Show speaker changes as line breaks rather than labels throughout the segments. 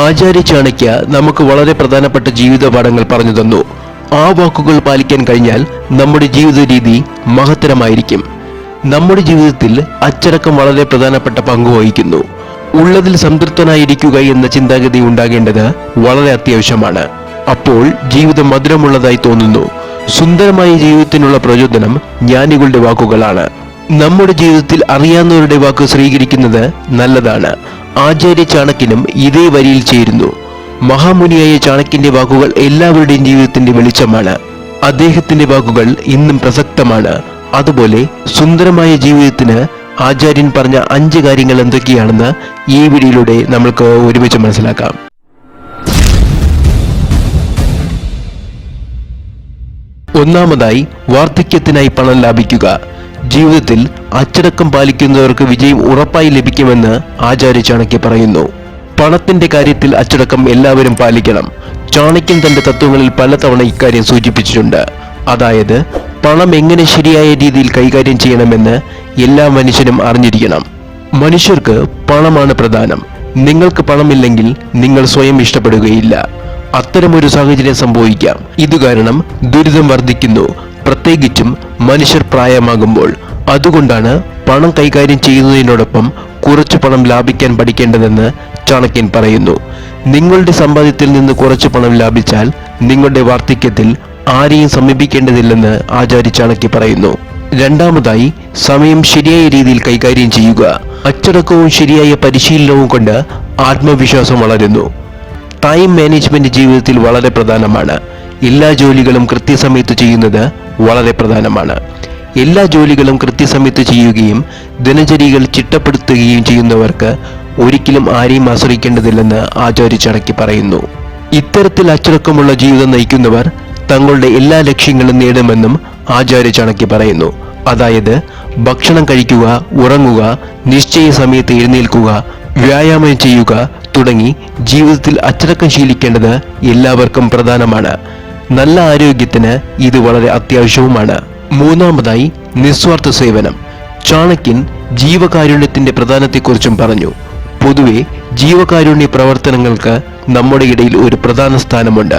ആചാര്യ ചാണക്യ നമുക്ക് വളരെ പ്രധാനപ്പെട്ട ജീവിത പാഠങ്ങൾ പറഞ്ഞു തന്നു. ആ വാക്കുകൾ പാലിക്കാൻ കഴിഞ്ഞാൽ നമ്മുടെ ജീവിത രീതി മഹത്തരമായിരിക്കും. നമ്മുടെ ജീവിതത്തിൽ അച്ചടക്കം വളരെ പ്രധാനപ്പെട്ട പങ്ക് വഹിക്കുന്നു. ഉള്ളതിൽ സംതൃപ്തനായിരിക്കുക എന്ന ചിന്താഗതി ഉണ്ടാകേണ്ടത് വളരെ അത്യാവശ്യമാണ്. അപ്പോൾ ജീവിതം മധുരമുള്ളതായി തോന്നുന്നു. സുന്ദരമായ ജീവിതത്തിനുള്ള പ്രചോദനം ജ്ഞാനികളുടെ വാക്കുകളാണ്. നമ്മുടെ ജീവിതത്തിൽ അറിയാവുന്നവരുടെ വാക്ക് സ്വീകരിക്കുന്നത് നല്ലതാണ്. ആചാര്യ ചാണക്യനും ഇതേ വരിയിൽ ചേരുന്നു. മഹാമുനിയായ ചാണക്യന്റെ വാക്കുകൾ എല്ലാവരുടെയും ജീവിതത്തിന്റെ വെളിച്ചമാണ്. അദ്ദേഹത്തിന്റെ വാക്കുകൾ ഇന്നും പ്രസക്തമാണ്. അതുപോലെ സുന്ദരമായ ജീവിതത്തിന് ആചാര്യൻ പറഞ്ഞ 5 കാര്യങ്ങൾ എന്തൊക്കെയാണെന്ന് ഈ വീഡിയോയിലൂടെ നമുക്ക് ഒരുമിച്ച് മനസ്സിലാക്കാം. ഒന്നാമതായി, വാർദ്ധക്യത്തിനായി പണം ലാഭിക്കുക. ജീവിതത്തിൽ അച്ചടക്കം പാലിക്കുന്നവർക്ക് വിജയം ഉറപ്പായി ലഭിക്കുമെന്ന് ആചാര്യ ചാണക്യ പറയുന്നു. പണത്തിന്റെ കാര്യത്തിൽ അച്ചടക്കം എല്ലാവരും പാലിക്കണം. ചാണക്യൻ തന്റെ തത്വങ്ങളിൽ പലതവണ ഇക്കാര്യം സൂചിപ്പിച്ചിട്ടുണ്ട്. അതായത് പണം എങ്ങനെ ശരിയായ രീതിയിൽ കൈകാര്യം ചെയ്യണമെന്ന് എല്ലാ മനുഷ്യനും അറിഞ്ഞിരിക്കണം. മനുഷ്യർക്ക് പണമാണ് പ്രധാനം. നിങ്ങൾക്ക് പണമില്ലെങ്കിൽ നിങ്ങൾ സ്വയം ഇഷ്ടപ്പെടുകയില്ല. അത്തരമൊരു സാഹചര്യം സംഭവിക്കാം. ഇതുകാരണം ദുരിതം വർദ്ധിക്കുന്നു, പ്രത്യേകിച്ചും മനുഷ്യർ പ്രായമാകുമ്പോൾ. അതുകൊണ്ടാണ് പണം കൈകാര്യം ചെയ്യുന്നതിനോടൊപ്പം കുറച്ച് പണം ലാഭിക്കാൻ പഠിക്കേണ്ടതെന്ന് ചാണക്യൻ പറയുന്നു. നിങ്ങളുടെ സമ്പാദ്യത്തിൽ നിന്ന് കുറച്ച് പണം ലാഭിച്ചാൽ നിങ്ങളുടെ വാർദ്ധക്യത്തിൽ ആരെയും സമീപിക്കേണ്ടതില്ലെന്ന് ആചാര്യ ചാണക്യ പറയുന്നു. രണ്ടാമതായി, സമയം ശരിയായ രീതിയിൽ കൈകാര്യം ചെയ്യുക. അച്ചടക്കവും ശരിയായ പരിശീലനവും കൊണ്ട് ആത്മവിശ്വാസം വളരുന്നു. ടൈം മാനേജ്മെന്റ് ജീവിതത്തിൽ വളരെ പ്രധാനമാണ്. എല്ലാ ജോലികളും കൃത്യസമയത്ത് ചെയ്യുന്നത് വളരെ പ്രധാനമാണ്. എല്ലാ ജോലികളും കൃത്യസമയത്ത് ചെയ്യുകയും ദിനചര്യകൾ ചിട്ടപ്പെടുത്തുകയും ചെയ്യുന്നവർക്ക് ഒരിക്കലും ആരെയും ആശ്രയിക്കേണ്ടതില്ലെന്ന് ആചാര്യ ചാണക്യ പറയുന്നു. ഇത്തരത്തിൽ അച്ചടക്കമുള്ള ജീവിതം നയിക്കുന്നവർ തങ്ങളുടെ എല്ലാ ലക്ഷ്യങ്ങളും നേടുമെന്നും ആചാര്യ ചാണക്യ പറയുന്നു. അതായത് ഭക്ഷണം കഴിക്കുക, ഉറങ്ങുക, നിശ്ചയ സമയത്ത് എഴുന്നേൽക്കുക, വ്യായാമം ചെയ്യുക തുടങ്ങി ജീവിതത്തിൽ അച്ചടക്കം ശീലിക്കേണ്ടത് എല്ലാവർക്കും പ്രധാനമാണ്. നല്ല ആരോഗ്യത്തിന് ഇത് വളരെ അത്യാവശ്യവുമാണ്. മൂന്നാമതായി, നിസ്വാർത്ഥ സേവനം. ചാണക്യൻ ജീവകാരുണ്യത്തിന്റെ പ്രധാനത്തെക്കുറിച്ചും പറഞ്ഞു. പൊതുവെ ജീവകാരുണ്യ പ്രവർത്തനങ്ങൾക്ക് നമ്മുടെ ഇടയിൽ ഒരു പ്രധാന സ്ഥാനമുണ്ട്.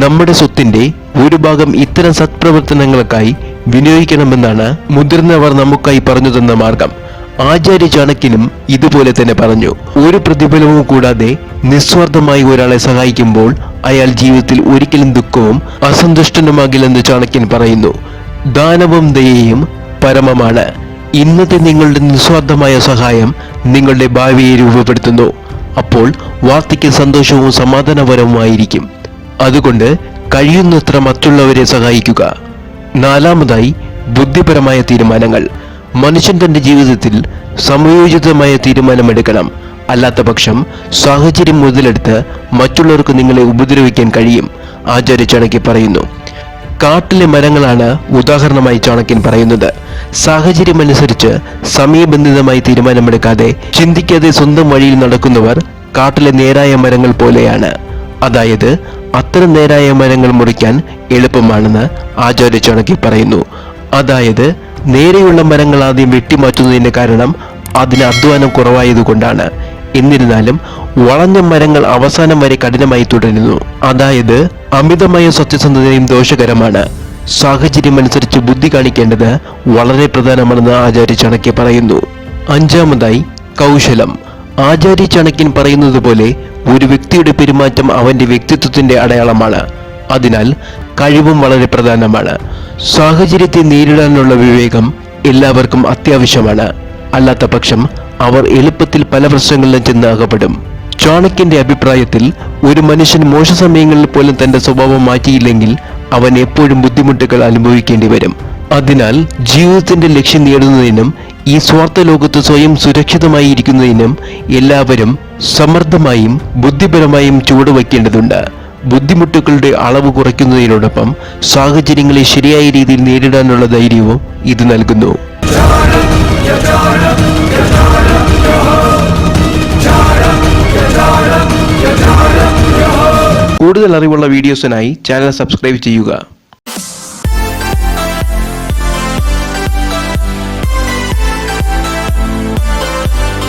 നമ്മുടെ സ്വത്തിന്റെ ഒരു ഭാഗം ഇത്തരം സത്പ്രവർത്തനങ്ങൾക്കായി വിനിയോഗിക്കണമെന്നാണ് മുതിർന്നവർ നമുക്കായി പറഞ്ഞു തന്ന മാർഗം. ആചാര്യ ചാണക്യനും ഇതുപോലെ തന്നെ പറഞ്ഞു. ഒരു പ്രതിഫലവും കൂടാതെ നിസ്വാർത്ഥമായി ഒരാളെ സഹായിക്കുമ്പോൾ അയാൾ ജീവിതത്തിൽ ഒരിക്കലും ദുഃഖവും അസന്തുഷ്ടനുമാകില്ലെന്ന് ചാണക്യൻ പറയുന്നു. ദാനവും ദയയും പരമമാണ്. ഇന്നത്തെ നിങ്ങളുടെ നിസ്വാർത്ഥമായ സഹായം നിങ്ങളുടെ ഭാവിയെ രൂപപ്പെടുത്തുന്നു. അപ്പോൾ വാർദ്ധക്യ സന്തോഷവും സമാധാനപരവുമായിരിക്കും. അതുകൊണ്ട് കഴിയുന്നത്ര മറ്റുള്ളവരെ സഹായിക്കുക. നാലാമതായി, ബുദ്ധിപരമായ തീരുമാനങ്ങൾ. മനുഷ്യൻ തന്റെ ജീവിതത്തിൽ സമയോചിതമായ തീരുമാനമെടുക്കണം. അല്ലാത്ത പക്ഷം സാഹചര്യം മുതലെടുത്ത് മറ്റുള്ളവർക്ക് നിങ്ങളെ ഉപദ്രവിക്കാൻ കഴിയും. ആചാര്യ ചാണക്യ പറയുന്നു. കാട്ടിലെ മരങ്ങളാണ് ഉദാഹരണമായി ചാണക്യൻ പറയുന്നത്. സാഹചര്യമനുസരിച്ച് സമയബന്ധിതമായി തീരുമാനമെടുക്കാതെ ചിന്തിക്കാതെ സ്വന്തം വഴിയിൽ നടക്കുന്നവർ കാട്ടിലെ നേരായ മരങ്ങൾ പോലെയാണ്. അതായത് അത്തരം നേരായ മരങ്ങൾ മുറിക്കാൻ എളുപ്പമാണെന്ന് ആചാര്യ ചാണക്യ പറയുന്നു. അതായത് നേരെയുള്ള മരങ്ങൾ ആദ്യം വെട്ടിമാറ്റുന്നതിന്റെ കാരണം അതിന് അധ്വാനം കുറവായതുകൊണ്ടാണ്. എന്നിരുന്നാലും വളഞ്ഞ മരങ്ങൾ അവസാനം വരെ കഠിനമായി തുടരുന്നു. അതായത് അമിതമായ സത്യസന്ധതയും ദോഷകരമാണ്. സാഹചര്യമനുസരിച്ച് ബുദ്ധി കാണിക്കേണ്ടത് വളരെ പ്രധാനമാണെന്ന് ആചാര്യ ചാണക്യ പറയുന്നു. അഞ്ചാമതായി, കൗശലം. ആചാര്യ ചാണക്യൻ പറയുന്നത് പോലെ ഒരു വ്യക്തിയുടെ പെരുമാറ്റം അവന്റെ വ്യക്തിത്വത്തിന്റെ അടയാളമാണ്. അതിനാൽ കഴിവും വളരെ പ്രധാനമാണ്. സാഹചര്യത്തെ നേരിടാനുള്ള വിവേകം എല്ലാവർക്കും അത്യാവശ്യമാണ്. അല്ലാത്ത പക്ഷം അവർ എളുപ്പത്തിൽ പല പ്രശ്നങ്ങളിലും ചെന്ന് അകപ്പെടും. ചാണക്യന്റെ അഭിപ്രായത്തിൽ ഒരു മനുഷ്യൻ മോശ സമയങ്ങളിൽ പോലും തന്റെ സ്വഭാവം മാറ്റിയില്ലെങ്കിൽ അവൻ എപ്പോഴും ബുദ്ധിമുട്ടുകൾ അനുഭവിക്കേണ്ടി വരും. അതിനാൽ ജീവിതത്തിന്റെ ലക്ഷ്യം നേടുന്നതിനും ഈ സ്വാർത്ഥ ലോകത്ത് സ്വയം സുരക്ഷിതമായി ഇരിക്കുന്നതിനും എല്ലാവരും സമർത്ഥമായും ബുദ്ധിപരമായും ചുവടുവയ്ക്കേണ്ടതുണ്ട്. ബുദ്ധിമുട്ടുകളുടെ അളവ് കുറയ്ക്കുന്നതിനോടൊപ്പം സാഹചര്യങ്ങളെ ശരിയായ രീതിയിൽ നേരിടാനുള്ള ധൈര്യവും ഇത് നൽകുന്നു. കൂടുതൽ അറിവുള്ള വീഡിയോസിനായി ചാനൽ സബ്സ്ക്രൈബ് ചെയ്യുക.